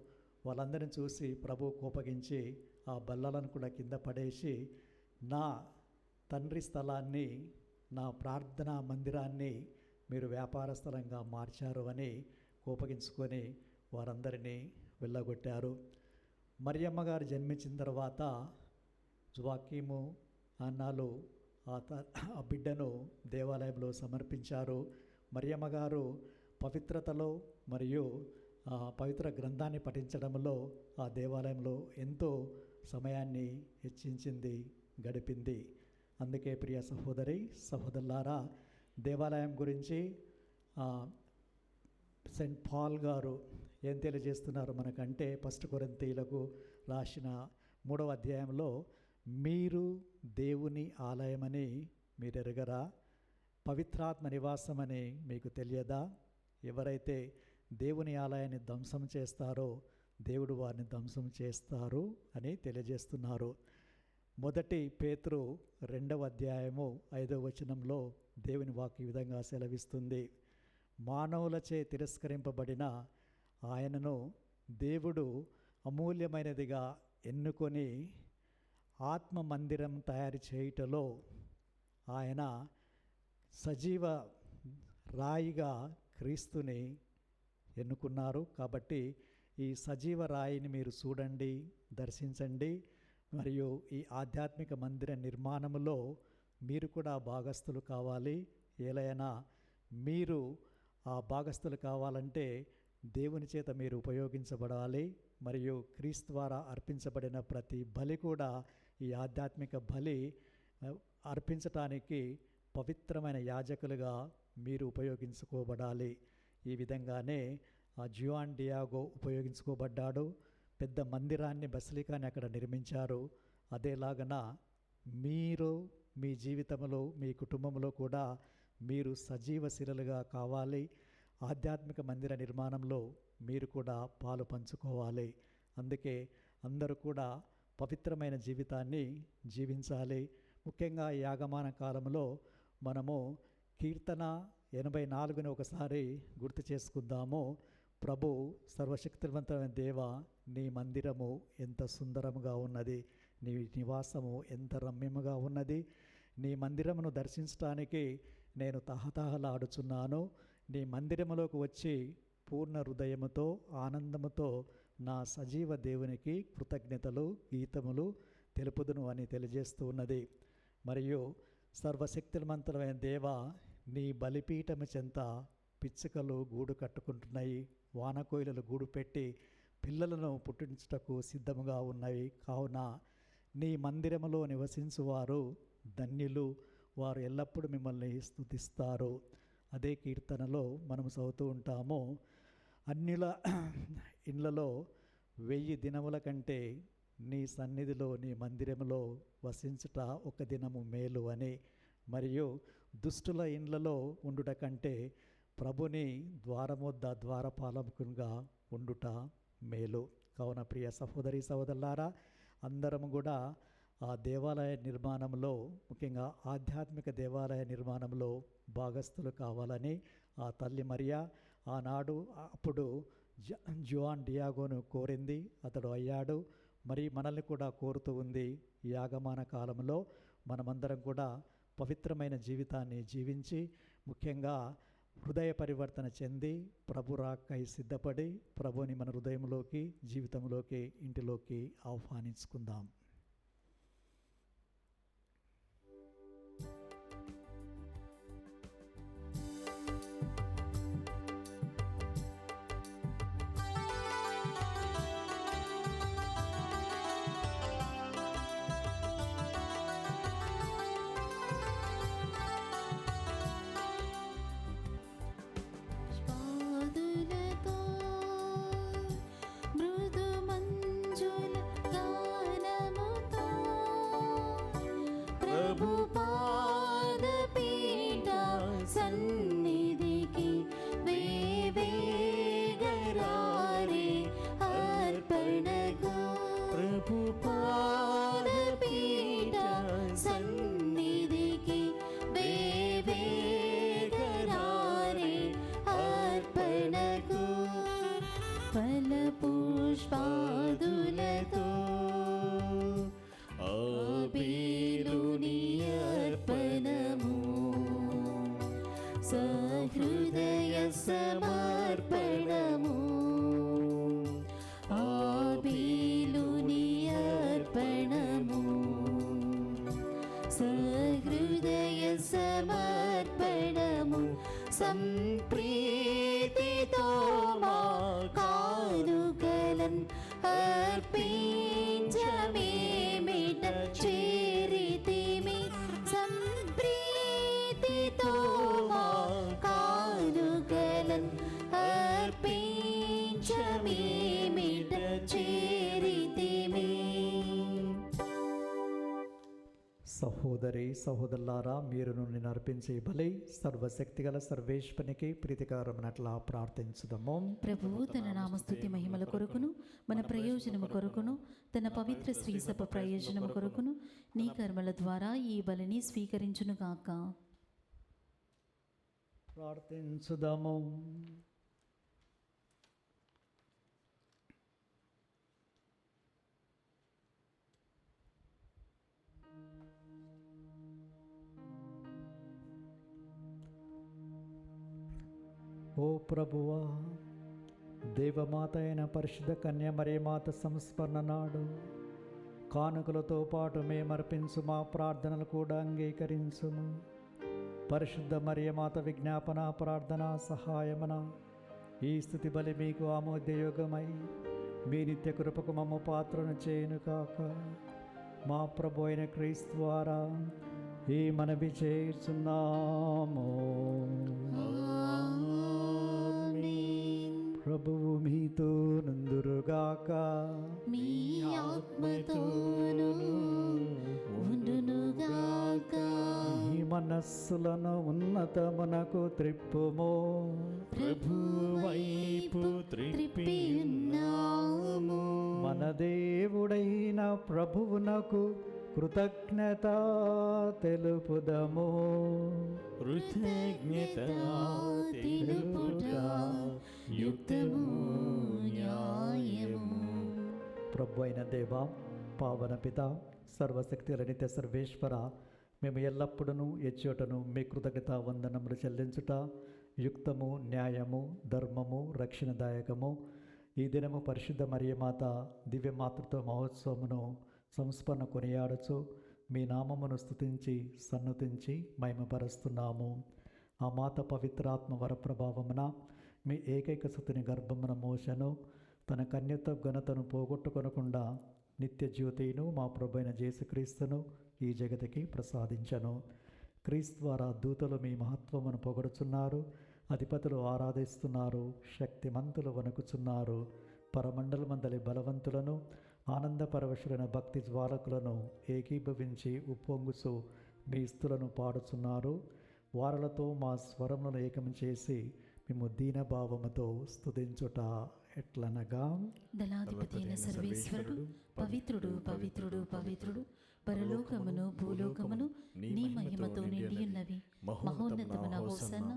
వాళ్ళందరిని చూసి ప్రభు కోపగించి ఆ బల్లలను కూడా కింద పడేసి, నా తండ్రి స్థలాన్ని, నా ప్రార్థనా మందిరాన్ని మీరు వ్యాపార స్థలంగా మార్చారు అని కోపగించుకొని వారందరినీ వెళ్ళగొట్టారు. మరియమ్మ గారు జన్మించిన తర్వాత జువాకీము, అన్నాలు ఆ బిడ్డను దేవాలయంలో సమర్పించారు. మరియమ్మ గారు పవిత్రతలో మరియు పవిత్ర గ్రంథాన్ని పఠించడంలో ఆ దేవాలయంలో ఎంతో సమయాన్ని హెచ్చించింది, గడిపింది. అందుకే ప్రియ సహోదరి సహోదరులారా, దేవాలయం గురించి సెయింట్ పాల్ గారు ఏం తెలియజేస్తున్నారు మనకంటే, 1 కొరింథీయులకు రాసిన 3వ అధ్యాయంలో, మీరు దేవుని ఆలయమని మీరెరగరా, పవిత్రాత్మ నివాసమని మీకు తెలియదా, ఎవరైతే దేవుని ఆలయాన్ని ధ్వంసం చేస్తారో దేవుడు వారిని ధ్వంసం చేస్తారు అని తెలియజేస్తున్నారు. 1 పేతురు 2వ అధ్యాయము 5వ వచనంలో దేవుని వాక్య విధంగా సెలవిస్తుంది, మానవులచే తిరస్కరింపబడిన ఆయనను దేవుడు అమూల్యమైనదిగా ఎన్నుకొని ఆత్మ మందిరం తయారు చేయుటలో ఆయన సజీవ రాయిగా క్రీస్తుని ఎన్నుకున్నారు. కాబట్టి ఈ సజీవ రాయిని మీరు చూడండి, దర్శించండి. మరియు ఈ ఆధ్యాత్మిక మందిర నిర్మాణంలో మీరు కూడా భాగస్థులు కావాలి. ఏలైనా మీరు ఆ భాగస్థులు కావాలంటే దేవుని చేత మీరు ఉపయోగించబడాలి. మరియు క్రీస్తు ద్వారా అర్పించబడిన ప్రతి బలి కూడా ఈ ఆధ్యాత్మిక బలి అర్పించటానికి పవిత్రమైన యాజకులుగా మీరు ఉపయోగించుకోబడాలి. ఈ విధంగానే జువాన్ డియాగో ఉపయోగించుకోబడ్డాడు. పెద్ద మందిరాన్ని, బసిలికాని అక్కడ నిర్మించారు. అదేలాగన మీరు మీ జీవితంలో, మీ కుటుంబంలో కూడా మీరు సజీవ శిలలుగా కావాలి. ఆధ్యాత్మిక మందిర నిర్మాణంలో మీరు కూడా పాలు పంచుకోవాలి. అందుకే అందరూ కూడా పవిత్రమైన జీవితాన్ని జీవించాలి. ముఖ్యంగా ఈ ఆగమన కాలంలో మనము కీర్తన 84ని ఒకసారి గుర్తు చేసుకుందాము. ప్రభు సర్వశక్తివంతమైన దేవ, నీ మందిరము ఎంత సుందరముగా ఉన్నది, నీ నివాసము ఎంత రమ్యముగా ఉన్నది. నీ మందిరమును దర్శించడానికి నేను తహతహలాడుచున్నాను. నీ మందిరములోకి వచ్చి పూర్ణ హృదయముతో, ఆనందముతో నా సజీవ దేవునికి కృతజ్ఞతలు, గీతములు తెలుపుదును అని తెలియజేస్తూ ఉన్నది. మరియు సర్వశక్తిమంతులైన దేవ, నీ బలిపీఠము చెంత పిచ్చుకలు గూడు కట్టుకుంటున్నాయి, వానకోయిలలు గూడు పెట్టి పిల్లలను పుట్టించుటకు సిద్ధముగా ఉన్నవి. కావున నీ మందిరములో నివసించువారు ధన్యులు, వారు ఎల్లప్పుడూ మిమ్మల్ని స్తుతిస్తారు. అదే కీర్తనలో మనం చదువుతూ ఉంటాము, అన్యుల ఇండ్లలో 1000 దినముల కంటే నీ సన్నిధిలో, నీ మందిరములో వసించుట ఒక దినము మేలు అని. మరియు దుష్టుల ఇండ్లలో ఉండుట కంటే ప్రభుని ద్వారమొద్ద ద్వారపాలకునిగా ఉండుట మేలు. కావున ప్రియ సహోదరి సహోదరులారా, అందరం కూడా ఆ దేవాలయ నిర్మాణంలో, ముఖ్యంగా ఆధ్యాత్మిక దేవాలయ నిర్మాణంలో భాగస్థులు కావాలని ఆ తల్లి మరియా ఆనాడు అప్పుడు జువాన్ డియాగోను కోరింది. అతడు అయ్యాడు. మరి మనల్ని కూడా కోరుతూ ఉంది. ఈ ఆగమన కాలంలో మనమందరం కూడా పవిత్రమైన జీవితాన్ని జీవించి, ముఖ్యంగా హృదయ పరివర్తన చెంది ప్రభు రాకై సిద్ధపడి ప్రభుని మన హృదయంలోకి, జీవితంలోకి, ఇంటిలోకి ఆహ్వానించుకుందాం. పుష్పాదులతో ఆబేలుని అర్పణము, సహృదయ సమర్పణము, ఆబేలుని అర్పణము, సహృదయ సమర్పణము, సంప్రీతితో మా కానుకలన్ అర్పించమేమిట చేరితిమి, సంప్రీతితో మా కానుకలన్ అర్పించమేమిట చేరితిమి. సహోదరి సహోదరులారా, మీరును నేను అర్పించే బలి సర్వశక్తిగల సర్వేశ్వరునికి ప్రీతికరమైనట్లా ప్రార్థించుదాము. ప్రభువు తన నామస్తుతి మహిమల కొరకును మన ప్రయోజనము కొరకును తన పవిత్ర శ్రీ సభ ప్రయోజనము కొరకును నీ కర్మల ద్వారా ఈ బలిని స్వీకరించునుగాక. ప్రార్థించుదాము. ఓ ప్రభువా, దేవమాత అయిన పరిశుద్ధ కన్య మరియమాత సంస్మరణ నాడు కానుకలతో పాటు మేమర్పించు మా ప్రార్థనలు కూడా అంగీకరించుము. పరిశుద్ధ మరియమాత విజ్ఞాపన ప్రార్థన సహాయమున ఈ స్థుతి బలి మీకు ఆమోదయోగమై మీ నిత్య కృపకు మమ్మ పాత్రను చేయును కాక. మా ప్రభు అయిన క్రీస్తు ద్వారా ఈ మనవి చేస్తున్నాము. ప్రభువు మీతో నందురుగాక. మీ ఆత్మతోను ఉండునుగాక. ఈ మనస్సులను ఉన్నతమునకు త్రిప్పుము. ప్రభు వైపు త్రిప్పి ఉన్నాము. మన దేవుడైన ప్రభువునకు కృతజ్ఞత తెలుపుదము. కృతజ్ఞత తెలుపుట యుక్తము న్యాయము. ప్రభు అయిన దేవ, పావన పిత, సర్వశక్తి నిత్య సర్వేశ్వర, మేము ఎల్లప్పుడూ ఎచ్చోటను మీ కృతజ్ఞత వందనములు చెల్లించుట యుక్తము, న్యాయము, ధర్మము, రక్షణదాయకము. ఈ దినము పరిశుద్ధ మరియమాత దివ్యమాతృత్వ మహోత్సవమును సంస్మరణ కొనియాడుచు మీ నామమును స్తుతించి సన్నుతించి మహిమపరుస్తున్నాము. ఆ మాత పవిత్రాత్మ వరప్రభావమున మీ ఏకైక సుతుని గర్భమున మోసను తన కన్యత్వ ఘనతను పోగొట్టుకొనకుండా నిత్య జ్యోతిను మా ప్రభువైన యేసుక్రీస్తును ఈ జగతికి ప్రసాదించను. క్రీస్తు ద్వారా దూతలు మీ మహత్వమును పొగడుచున్నారు, అధిపతులు ఆరాధిస్తున్నారు, శక్తిమంతులు వణుకుచున్నారు. పరమండలమందలి బలవంతులను ఆనందపరవశులైన భక్తి జ్వాలకులను ఏకీభవించి ఉప్పొంగుచు మీ స్తులను పాడుచున్నారు. వారలతో మా స్వరములను ఏకం చేసి మేము దీనభావముతో స్తుతించుట ఎట్లనగా, దళాధిపతి అయిన సర్వేశ్వరుడు పవిత్రుడు పవిత్రుడు పవిత్రుడు, పరలోకమును భూలోకమును నీ మహిమతో నిండియున్నవి. మహోన్నతమున హోసన్న.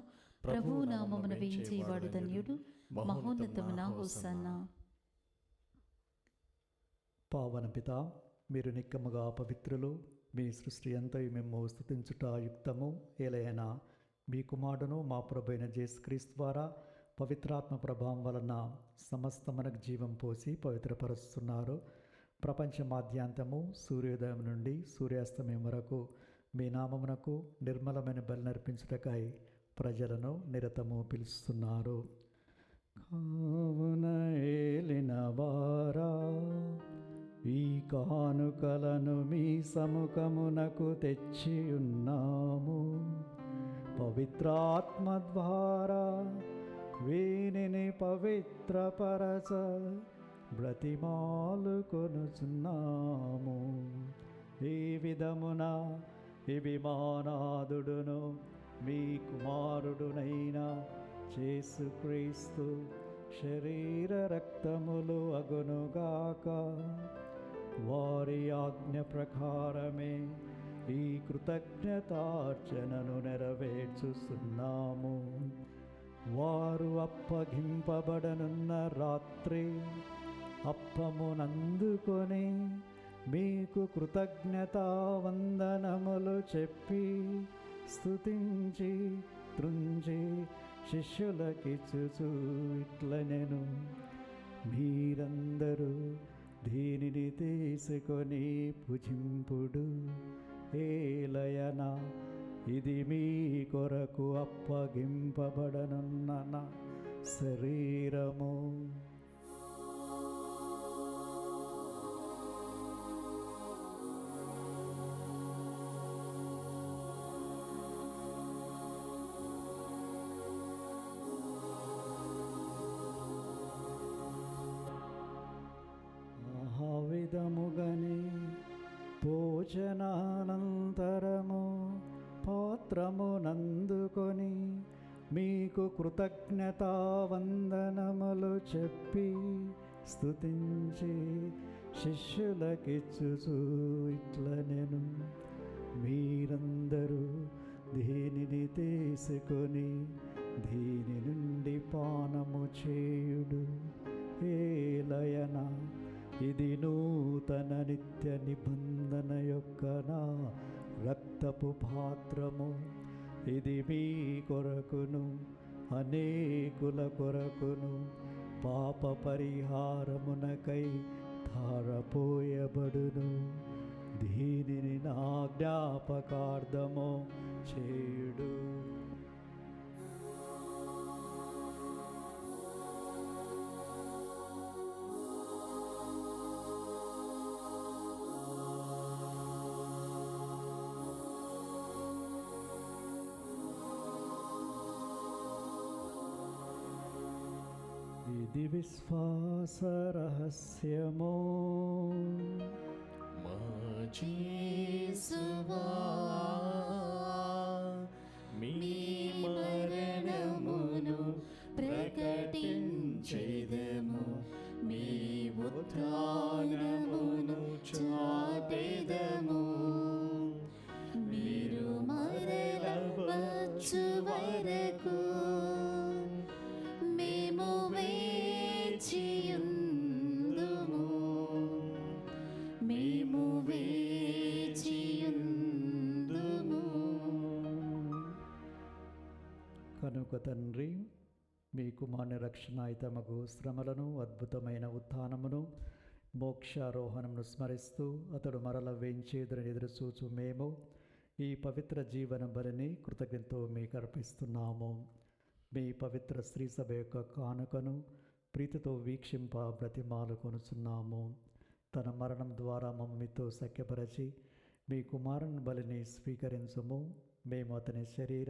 ప్రభువు నామమున వేయించేవాడు ధన్యుడు. మహోన్నతమున హోసన్న. పావన పిత, మీరు నిక్కముగా పవిత్రులు. మీ సృష్టి అంతయు మేము స్తుతించుట యుక్తము. ఏలైనా మీ కుమారుడును మా ప్రభువైన యేసుక్రీస్తు ద్వారా పవిత్రాత్మ ప్రభావం వలన సమస్త మనకు జీవం పోసి పవిత్రపరుస్తున్నారు. ప్రపంచ మాధ్యాంతము సూర్యోదయం నుండి సూర్యాస్తమయం వరకు మీ నామమునకు నిర్మలమైన బలి నర్పించుటకై ప్రజలను నిరతము పిలుస్తున్నారు. కావున ఏలిన వారా, ఈ కానుకలను మీ సముఖమునకు తెచ్చి ఉన్నాము. పవిత్రాత్మ ద్వారా వీనిని పవిత్రపరచ బ్రతిమాలు కొనుచున్నాము. ఈ విధమున ఇవి మానాదుడును మీ కుమారుడునైన యేసుక్రీస్తు శరీర రక్తములు అగునుగాక. వారి ఆజ్ఞ ప్రకారమే ఈ కృతజ్ఞతార్చనను నెరవేర్చుస్తున్నాము. వారు అప్పగింపబడనున్న రాత్రి అప్పమునందుకొని మీకు కృతజ్ఞతా వందనములు చెప్పి స్తుతించి త్రుంచి శిష్యులకిచ్చుచు ఇట్లనెను, మీరందరూ దీనిని తీసుకొని భుజింపుడు. ఏలయన ఇది మీ కొరకు అప్పగింపబడనున్న నా శరీరము. విధముగని భోజనానంతరము పాత్రమునందుకొని మీకు కృతజ్ఞతావందనములు చెప్పి స్తుతించి శిష్యులకిచ్చుచు ఇట్లనెను, మీరందరూ దీనిని తీసుకొని దీని నుండి పానము చేయుడు. ఏలయన ఇది నూతన నిత్య నిబంధన యొక్క నా రక్తపు పాత్రము. ఇది మీ కొరకును అనేకుల కొరకును పాప పరిహారమునకై ధారపోయబడును. దీనిని నా జ్ఞాపకార్థము చేయుడు. ఇది విశ్వాస రహస్యము. మా యేసువా, మీ మరణమును ప్రకటించెదము, మీ ఉత్థానమును చాటెదము. మీరు మరల వచ్చు వరకు మేము వేచియుందుము, మేము వేచియుందుము. కనుక తండ్రి, మీ కుమారుని రక్షణాయుతమగు శ్రమలను, అద్భుతమైన ఉత్థానమును, మోక్షారోహణమును స్మరిస్తూ అతడు మరల వేంచేదురని ఎదురుచూచు మేము ఈ పవిత్ర జీవన బలిని కృతజ్ఞతతో మీకు అర్పిస్తున్నాము. మీ పవిత్ర స్త్రీ సభ యొక్క కానుకను ప్రీతితో వీక్షింప బ్రతిమాలుకొనుచున్నాము. తన మరణం ద్వారా మమ్మీతో సఖ్యపరచి మీ కుమారుని బలిని స్వీకరించుము. మేము అతని శరీర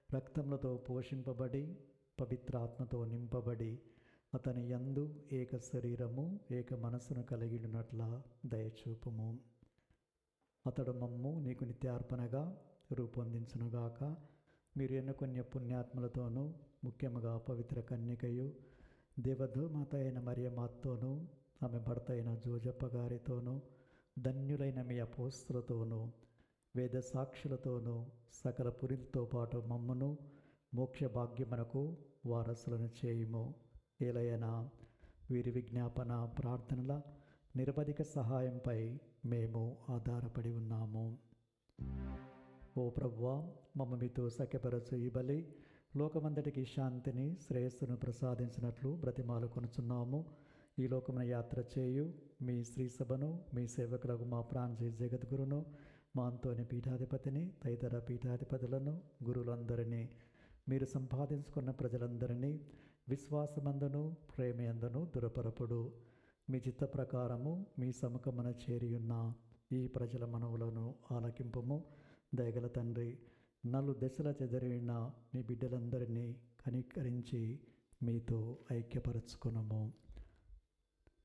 రక్తములతో పోషింపబడి పవిత్రాత్మతో నింపబడి అతని యందు ఏక శరీరము ఏక మనస్సును కలిగినట్లా దయచూపుము. అతడు మమ్ము నీకు నిత్యార్పణగా రూపొందించునుగాక. మీరు ఎన్నుకొన్న పుణ్యాత్మలతోనూ ముఖ్యముగా పవిత్ర కన్యకయు దేవధూమాత అయిన మరియమాతోనూ ఆమె భర్త అయిన జోజప్ప గారితోనూ ధన్యులైన మీ అపోస్తులతోనూ వేద సాక్షులతోనూ సకల పురులతో పాటు మమ్మను మోక్ష భాగ్యమునకు వారసులను చేయుము. ఏలయనా వీరి విజ్ఞాపన ప్రార్థనల నిరవధిక సహాయంపై మేము ఆధారపడి ఉన్నాము. ఓ ప్రభువా, మమ్మ మీతో సఖ్యపరచు ఈ బలి లోకమంతటికి శాంతిని శ్రేయస్సును ప్రసాదించినట్లు బ్రతిమాలుకొనుచున్నాము. ఈ లోకమున యాత్ర చేయు మీ శ్రీ సభను, మీ సేవకులకు మా ప్రాంజీ జగద్గురును, మా అంతోని పీఠాధిపతిని, తదితర పీఠాధిపతులను, గురువులందరినీ, మీరు సంపాదించుకున్న ప్రజలందరినీ విశ్వాసమందును ప్రేమయందును దురపరపుడు. మీ చిత్త ప్రకారము మీ సముఖమున చేరియున్న ఈ ప్రజల మనవులను ఆలకింపుము. దయగల తండ్రి, నలు దశల చెదరిన మీ బిడ్డలందరినీ కనికరించి మీతో ఐక్యపరచుకునము.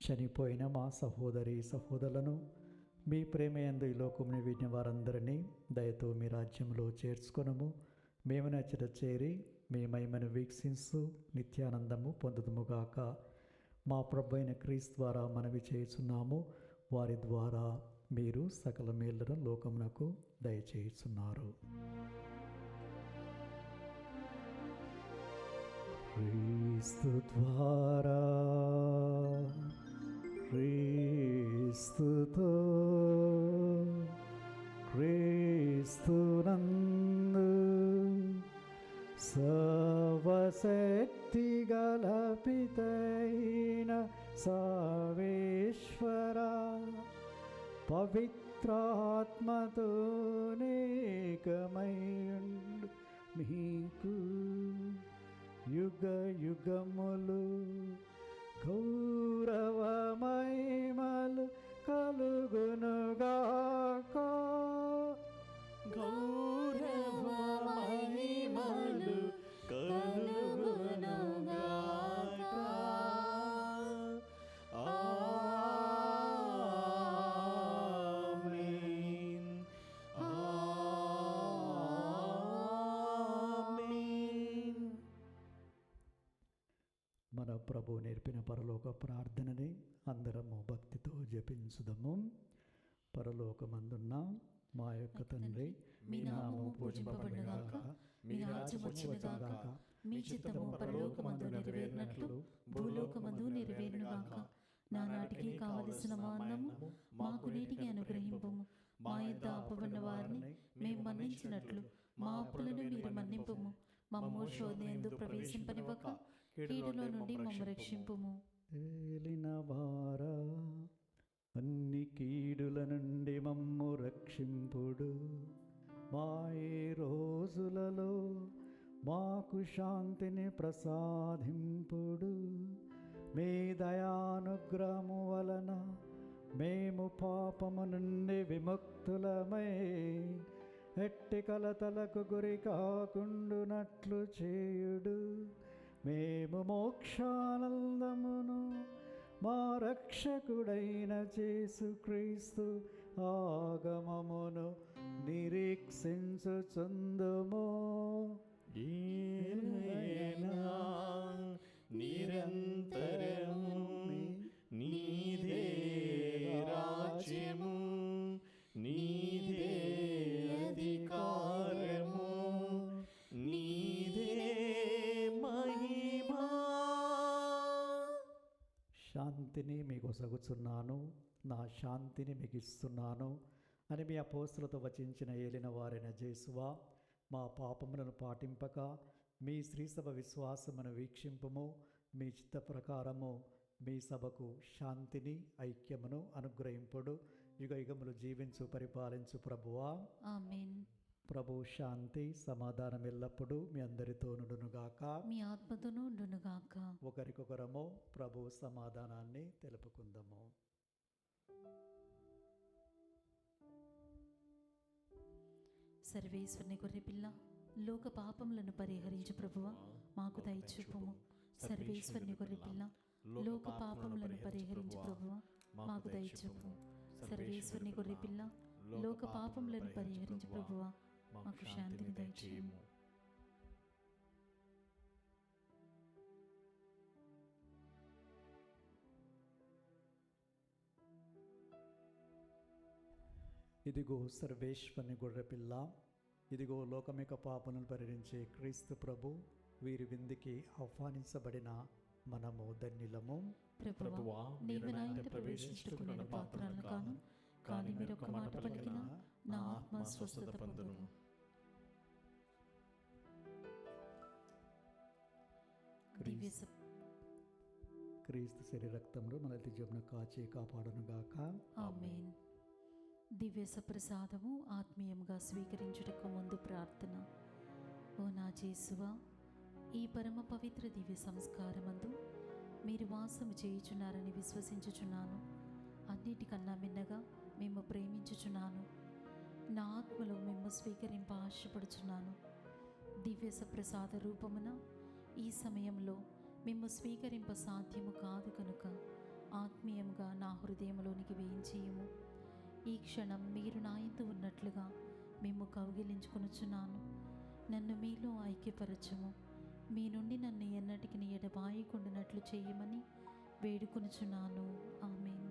చనిపోయిన మా సహోదరి సహోదరులను మీ ప్రేమయందు ఈ లోకముని వీడిన వారందరినీ దయతో మీ రాజ్యంలో చేర్చుకొనము. మేము నచ్చట చేరి మీ మహిమను వీక్షిస్తూ నిత్యానందము పొందుదుముగాక. మా ప్రభు అయిన క్రీస్తు ద్వారా మనవి చేయుచున్నాము. వారి ద్వారా మీరు సకల మేళ్లను లోకమునకు దయచేయుచున్నారు. క్రీస్తు ద్వారా క్రీస్తుతో క్రీస్తునందు సర్వశక్తి గల పితైన సర్వేశ్వర పవిత్రాత్మతో నేకమైయుండు మీకు యుగ యుగములు గౌరవ మహిమలు కలుగునుగాక. గౌరవ మహిమలు కలుగునుగాక. ప్రభు నేర్పిన పరలోక ప్రార్థనని అందరము భక్తితో జపించుదము. పరలోకమందున్న మా యొక్క తండ్రి, మీ నామము పూజింపబడుగాక, మీ రాజ్యం వచ్చుగాక, మీ చిత్తము పరలోకమందు నెరవేరినట్లు భూలోకమందు నెరవేరునుగాక. నానాటికి కావలసిన మా అన్నము మాకు నేటికి అనుగ్రహింపుము. మా యొద్ద అప్పుబడిన వారిని మేము మన్నించినట్లు మా అప్పులను మీరు మన్నింపుము. మమ్ము శోధనయందు ప్రవేశింపనివ్వక కీడులో నుండి మమ్ము రక్షింపుము. ఏలినవారా, అన్ని కీడుల నుండి మమ్ము రక్షింపుడు. మా ఈ రోజులలో మాకు శాంతిని ప్రసాదింపుడు. మీ దయానుగ్రహము వలన మేము పాపము నుండి విముక్తులమై ఎట్టి కలతలకు గురి కాకుండునట్లు చేయుడు. మేము మోక్షానందమును మా రక్షకుడైన యేసుక్రీస్తు ఆగమమును నిరీక్షించుచుందుము. నిరంతరము నీదే రాజ్యము, నీదే అధికారము, నీదే మహిమా. శాంతిని మీకు సగుచున్నాను, నా శాంతిని మీకు ఇస్తున్నాను అని మీ అపోస్తులతో వచించిన ఏలిన వారైన యేసువా, మా పాపములను పాటింపక మీ శ్రీసభ విశ్వాసమును వీక్షింపుము. మీ చిత్త ప్రకారము మీ సభకు శాంతిని ఐక్యమును అనుగ్రహింపుడు. యుగ యుగములు జీవించు పరిపాలించు ప్రభువా, ఆమేన్. ప్రభు శాంతి సమాధానం ఎల్లప్పుడూ మీ అందరితో నుండునుగాక, మీ ఆత్మతోనూ ఉండునుగాక. ఒకరికొకరము ప్రభు సమాధానాన్ని తెలుపుకుందాము. సర్వేశ్వరుని గొర్రెపిల్ల, లోక పాపములను పరిహరించు ప్రభువా, మాకు దయచూపుము. సర్వేశ్వరుని గొర్రెపిల్ల, లోక పాపములను పరిహరించు ప్రభువా, మాకు దయచూపుము. సర్వేశ్వరుని గొర్రెపిల్ల, లోక పాపములను పరిహరించు ప్రభువా, మాకు శాంతిని దయచేయము. ఇదిగో సర్వేశ్వరుని గొర్రెపిల్ల, ఇదిగో లోకమిక పాపలను పరిహరించే క్రీస్తు ప్రభు, వీరి విందుకి ఆహ్వానించబడిన మనము ధన్యులము. ప్రభువా, నీవు నా ఇంట ప్రవేశించుటకు నేను పాత్రలను కాను, కానీ మీరు ఒక మాట పలికిన నా ఆత్మ స్వస్థత పొందును. దివ్య స- క్రీస్తు శరీర రక్తములు మన జీవన కాచి కాపాడునుగాక. ఆమేన్. దివ్య సప్రసాదము ఆత్మీయంగా స్వీకరించుటకు ముందు ప్రార్థన. ఓ నా యేసువా, ఈ పరమ పవిత్ర దివ్య సంస్కారమందు మీరు వాసము చేయుచున్నారని విశ్వసించుచున్నాను. అన్నిటికన్నా మిన్నగా మేము ప్రేమించుచున్నాను. నా ఆత్మలో మేము స్వీకరింప ఆశపడుచున్నాను. దివ్య సప్రసాద రూపమున ఈ సమయంలో మేము స్వీకరింప సాధ్యము కాదు కనుక ఆత్మీయంగా నా హృదయంలోనికి వేయించేయము. ఈ క్షణం మీరు నా యందు ఉన్నట్లుగా మేము కౌగిలించుకొనుచున్నాను. నన్ను మీలో ఐక్యపరచము. మీ నుండి నన్ను ఎన్నటికి ఎడబాయకుండానట్లు చేయమని వేడుకొనుచున్నాను. ఆమేన్.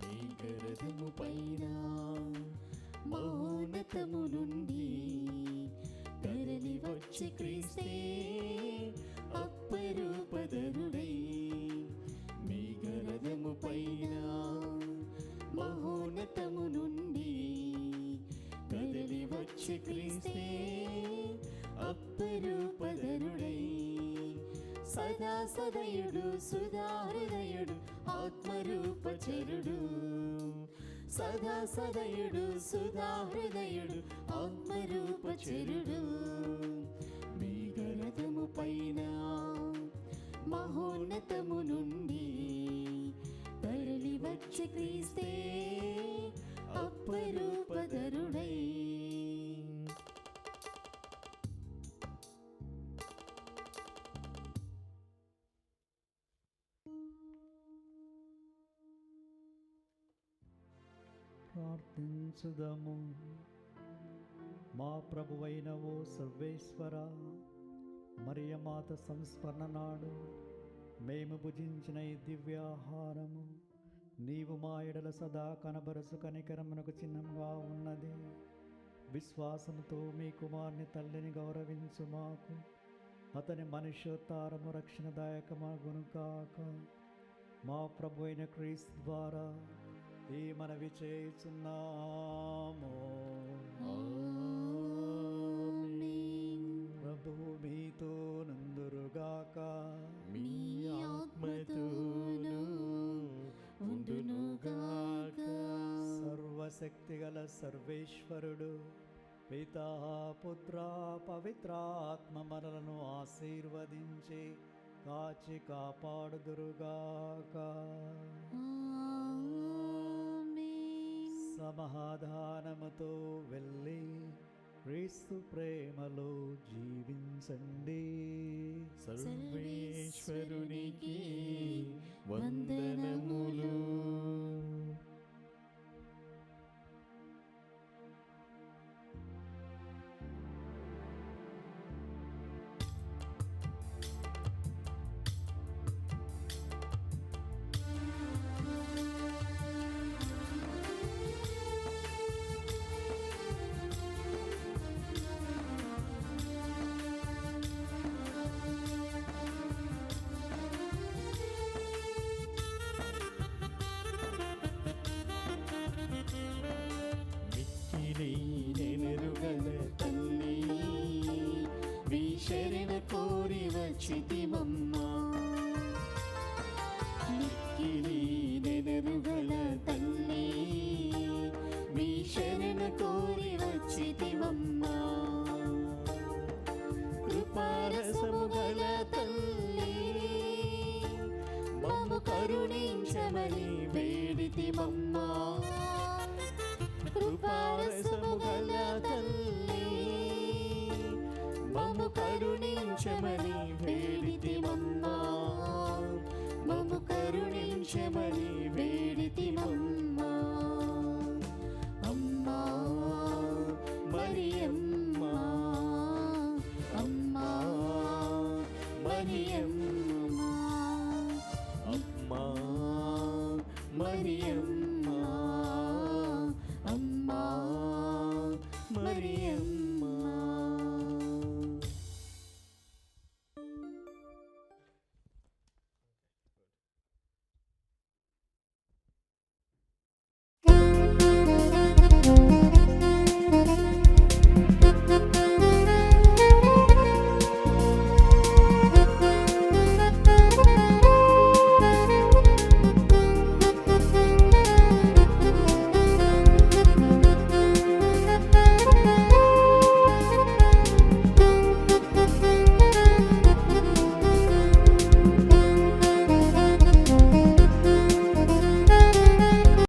మేఘరథము పైన మౌనతము నుండి తరలి వచ్చే క్రీస్తే అప్పరూపధరుడై. మేఘరథము పైన మౌనతము నుండి తరలి వచ్చే క్రీస్తే అప్పరూపధరుడై. సదా సదయుడు సుధాహృదయుడు ఆత్మరూపచరుడు. సదా సదయుడు సుధా హృదయుడు ఆత్మరూపచరుడు మేఘరథము పైన మహోన్నతము నుండి తరలి వచ్చే క్రీస్తే అపరూపధరుడై. ప్రార్థించుదము. మా ప్రభువైన ఓ సర్వేశ్వర, మరియమాత సంస్మరణ నాడు మేము భుజించిన ఈ దివ్యాహారము నీవు మా ఎడల సదా కనబరచు కనికరమునకు చిహ్నంగా ఉన్నది. విశ్వాసముతో మీ కుమారుని తల్లిని గౌరవించు మాకు అతని మనుష్యోత్తారము రక్షణదాయకమగును కాక. మా ప్రభు అయిన క్రీస్తు ద్వారా ఈ మనవి చేయుచున్నాము. ప్రభువు మీతో నందురుగాక. మీ ఆత్మతోను ఉండునుగాక. సర్వశక్తిగల సర్వేశ్వరుడు పితా పుత్ర పవిత్రాత్మ మనలను ఆశీర్వదించి కాచి కాపాడుదురుగాక. సమాధానముతో వెళ్ళి క్రీస్తు ప్రేమలో జీవించండి. సర్వేశ్వరునికి వందనములు. శరణ కోరి వచ్చితివమ్మా. మిక్కిలి నెనరుగల తల్లి మీ శరణ కోరి వచ్చితివమ్మా. కృపారసము గల తల్లి మమ్ము కరుణించమని వేడితివమ్మా. కృపారసము గల తల్లి మమ్ము కరుణించమని వేడితివమ్మా. మమ్ము కరుణించమని వేడితివమ్మా.